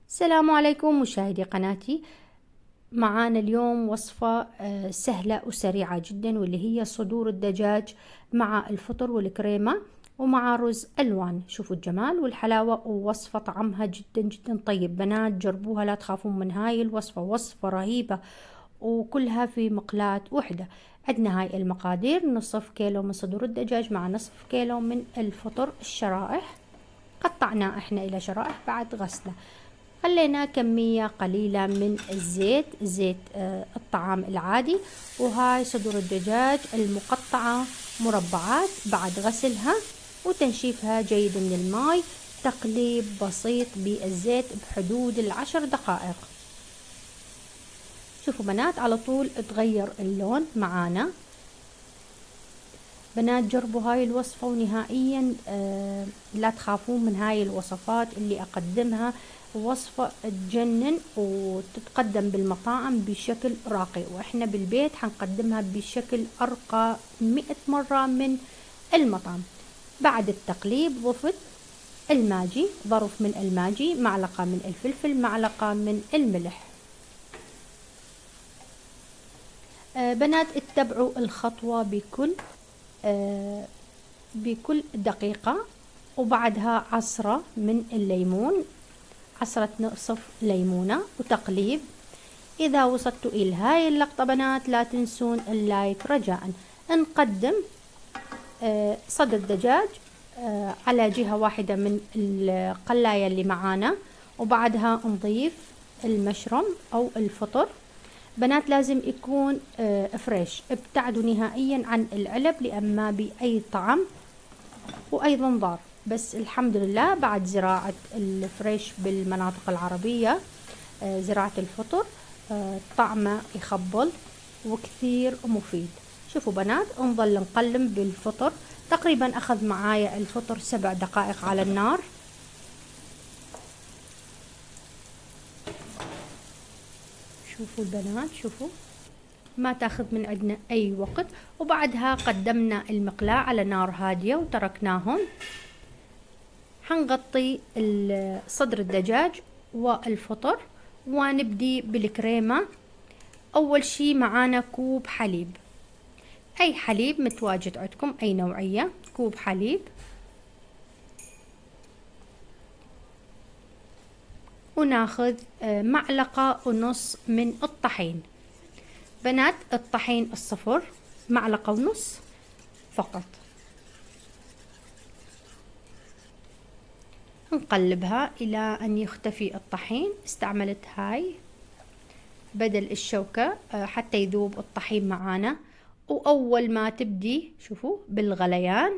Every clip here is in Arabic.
السلام عليكم مشاهدي قناتي. معانا اليوم وصفة سهلة وسريعة جدا، واللي هي صدور الدجاج مع الفطر والكريمة ومع رز ألوان. شوفوا الجمال والحلاوة، ووصفة طعمها جدا جدا طيب. بنات جربوها لا تخافون من هاي الوصفة، وصفة رهيبة وكلها في مقلاة واحدة. عندنا هاي المقادير: نصف كيلو من صدور الدجاج مع نصف كيلو من الفطر الشرائح، قطعناه احنا الى شرائح بعد غسله. خلينا كمية قليلة من الزيت، زيت الطعام العادي. وهاي صدور الدجاج المقطعة مربعات بعد غسلها وتنشيفها جيد من الماء. تقليب بسيط بالزيت بحدود 10 دقائق. شوفوا بنات على طول تغير اللون معانا. بنات جربوا هاي الوصفة ونهائيا لا تخافون من هاي الوصفات اللي أقدمها. وصفة تجنن وتتقدم بالمطاعم بشكل راقي، وإحنا بالبيت حنقدمها بشكل أرقى 100 مرة من المطعم. بعد التقليب ضفت الماجي، ظرف من الماجي، معلقة من الفلفل، معلقة من الملح. بنات اتبعوا الخطوة بكل دقيقة. وبعدها عصرة من الليمون، عصرة نصف ليمونة، وتقليب. إذا وصلتوا إلى هاي اللقطة بنات لا تنسون اللايك رجاء. نقدم صدر الدجاج على جهة واحدة من القلاية اللي معانا، وبعدها نضيف المشروم أو الفطر. بنات لازم يكون فريش، ابتعدوا نهائيا عن العلب لأن ما بي أي طعم وأيضا ضار. بس الحمد لله بعد زراعة الفريش بالمناطق العربية، زراعة الفطر طعمه يخبل وكثير مفيد. شوفوا بنات نظل نقلم بالفطر. تقريبا أخذ معايا الفطر 7 دقائق على النار. شوفوا البنات، شوفوا ما تاخذ من عندنا أي وقت. وبعدها قدمنا المقلاة على نار هادية وتركناهم. حنغطي صدر الدجاج والفطر ونبدي بالكريمة. أول شي معانا كوب حليب، أي حليب متواجد عندكم، أي نوعية. كوب حليب، وناخذ معلقة ونص من الطحين. بنات الطحين الصفر معلقة ونص فقط. نقلبها إلى أن يختفي الطحين. استعملت هاي بدل الشوكة حتى يذوب الطحين معانا. وأول ما تبدي شوفوا بالغليان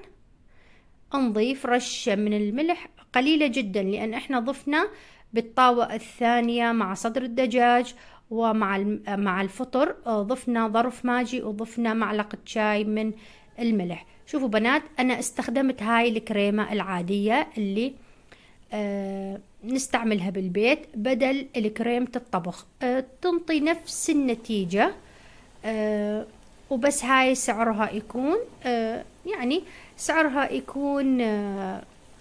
نضيف رشة من الملح قليلة جدا، لأن احنا ضفنا بالطاوة الثانية مع صدر الدجاج مع الفطر ضفنا ظرف ماجي وضفنا معلقة شاي من الملح. شوفوا بنات أنا استخدمت هاي الكريمة العادية اللي نستعملها بالبيت بدل الكريمة الطبخ. تنطي نفس النتيجة. وبس هاي سعرها يكون يعني سعرها يكون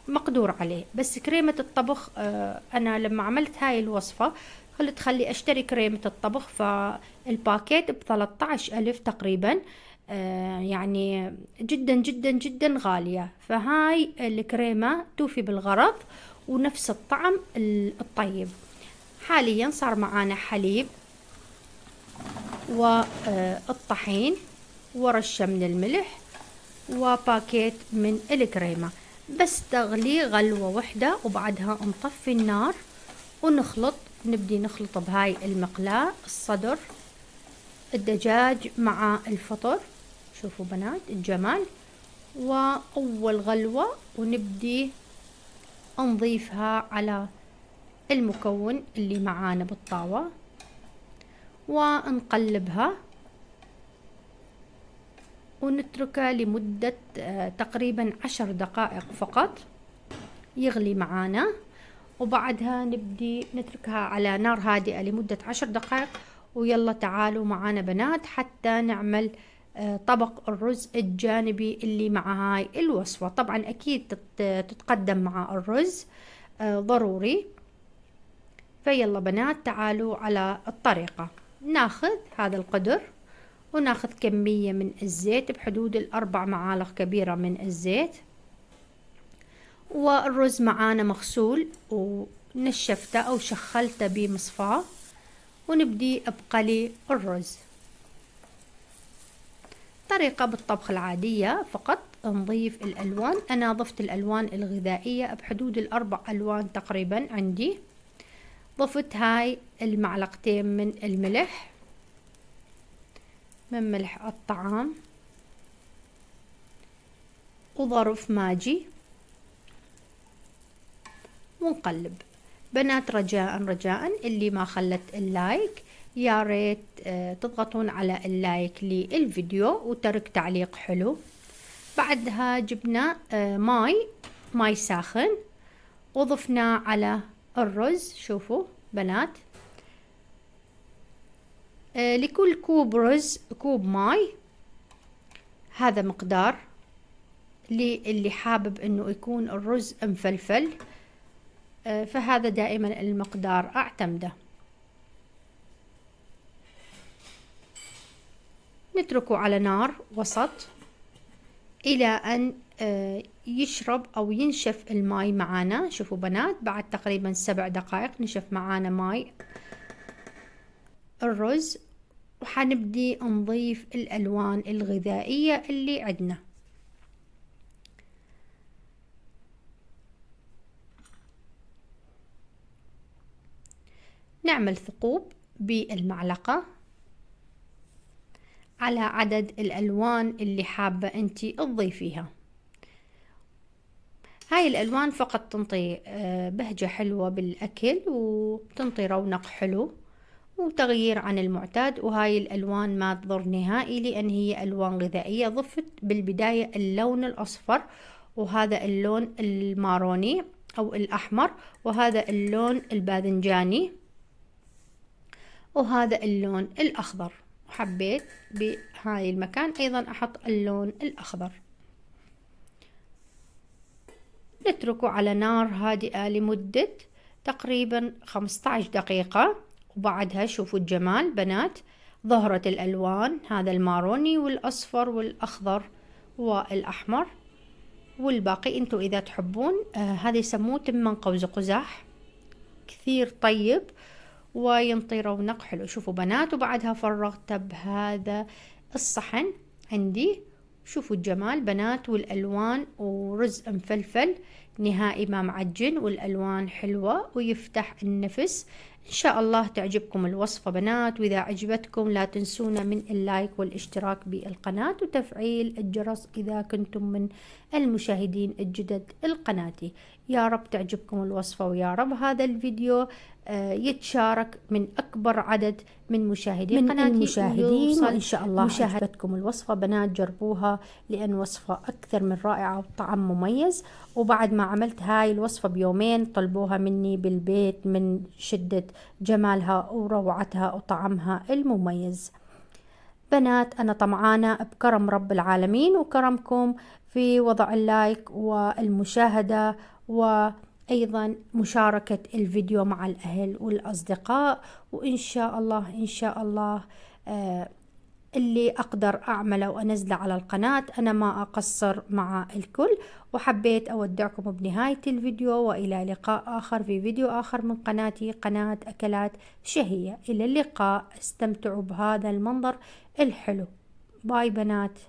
مقدور عليه. بس كريمة الطبخ أنا لما عملت هاي الوصفة قلت خلي أشتري كريمة الطبخ، فالباكيت ب13,000 تقريبا. يعني جدا جدا جدا غالية. فهاي الكريمة توفي بالغرض ونفس الطعم الطيب. حاليا صار معانا حليب والطحين ورشة من الملح وباكيت من الكريمة. بس تغلي غلوة واحدة وبعدها نطفي النار ونخلط. نبدي نخلط بهاي المقلاة الصدر الدجاج مع الفطر. شوفوا بنات الجمال. وأول غلوة ونبدي نضيفها على المكون اللي معانا بالطاوة ونقلبها ونتركه لمدة تقريبا 10 دقائق فقط يغلي معانا. وبعدها نبدي نتركها على نار هادئة لمدة 10 دقائق. ويلا تعالوا معانا بنات حتى نعمل طبق الرز الجانبي اللي مع هاي الوصفة. طبعا أكيد تتقدم مع الرز ضروري. فيلا بنات تعالوا على الطريقة. ناخذ هذا القدر وناخذ كمية من الزيت بحدود 4 معالق كبيرة من الزيت، والرز معانا مغسول ونشفته أو شخلته بمصفاة، ونبدي بقلي الرز. طريقة بالطبخ العادية فقط نضيف الألوان. أنا ضفت الألوان الغذائية بحدود 4 ألوان تقريبا عندي. ضفت هاي المعلقتين من الملح، من ملح الطعام، وظرف ماجي، ونقلب. بنات رجاء اللي ما خلت اللايك يا ريت تضغطون على اللايك للفيديو وترك تعليق حلو. بعدها جبنا ماي ساخن وضفناه على الرز. شوفوا بنات، لكل كوب رز كوب ماي، هذا مقدار اللي حابب انه يكون الرز مفلفل، فهذا دائما المقدار اعتمده. نتركه على نار وسط الى ان يشرب او ينشف الماء معانا. شوفوا بنات، بعد تقريبا 7 دقائق نشف معانا ماء الرز، وحنبدي نضيف الالوان الغذائية اللي عندنا. نعمل ثقوب بالمعلقة على عدد الألوان اللي حابة انتي تضيفيها. هاي الألوان فقط تنطي بهجة حلوة بالأكل وتنطي رونق حلو وتغيير عن المعتاد. وهاي الألوان ما تضر نهائي لأن هي ألوان غذائية. ضفت بالبداية اللون الأصفر، وهذا اللون الماروني أو الأحمر، وهذا اللون الباذنجاني، وهذا اللون الأخضر. وحبيت بهاي المكان أيضا أحط اللون الأخضر. نتركه على نار هادئة لمدة تقريبا 15 دقيقة. وبعدها شوفوا الجمال بنات، ظهرت الألوان، هذا الماروني والأصفر والأخضر والأحمر والباقي انتوا إذا تحبون. هذا يسموه تمن قوز قزح، كثير طيب وينطي رونق حلو. شوفوا بنات، وبعدها فرغته بهذا الصحن عندي. شوفوا الجمال بنات، والألوان ورز مفلفل نهائي ما معجن، والألوان حلوة ويفتح النفس. إن شاء الله تعجبكم الوصفة بنات، وإذا عجبتكم لا تنسونا من اللايك والاشتراك بالقناة وتفعيل الجرس إذا كنتم من المشاهدين الجدد لقناتي. يا رب تعجبكم الوصفة، ويا رب هذا الفيديو يتشارك من أكبر عدد من مشاهدي قناتي وإن شاء الله عجبتكم الوصفة بنات. جربوها لأن وصفة أكثر من رائعة والطعم مميز. وبعد ما عملت هاي الوصفة بيومين طلبوها مني بالبيت من شدة جمالها وروعتها وطعمها المميز. بنات أنا طمعانة بكرم رب العالمين وكرمكم في وضع اللايك والمشاهدة، وأيضا مشاركة الفيديو مع الأهل والأصدقاء. وإن شاء الله اللي أقدر أعمله وأنزله على القناة أنا ما أقصر مع الكل. وحبيت أودعكم بنهاية الفيديو، وإلى لقاء آخر في فيديو آخر من قناتي، قناة أكلات شهية. إلى اللقاء، استمتعوا بهذا المنظر الحلو. باي بنات.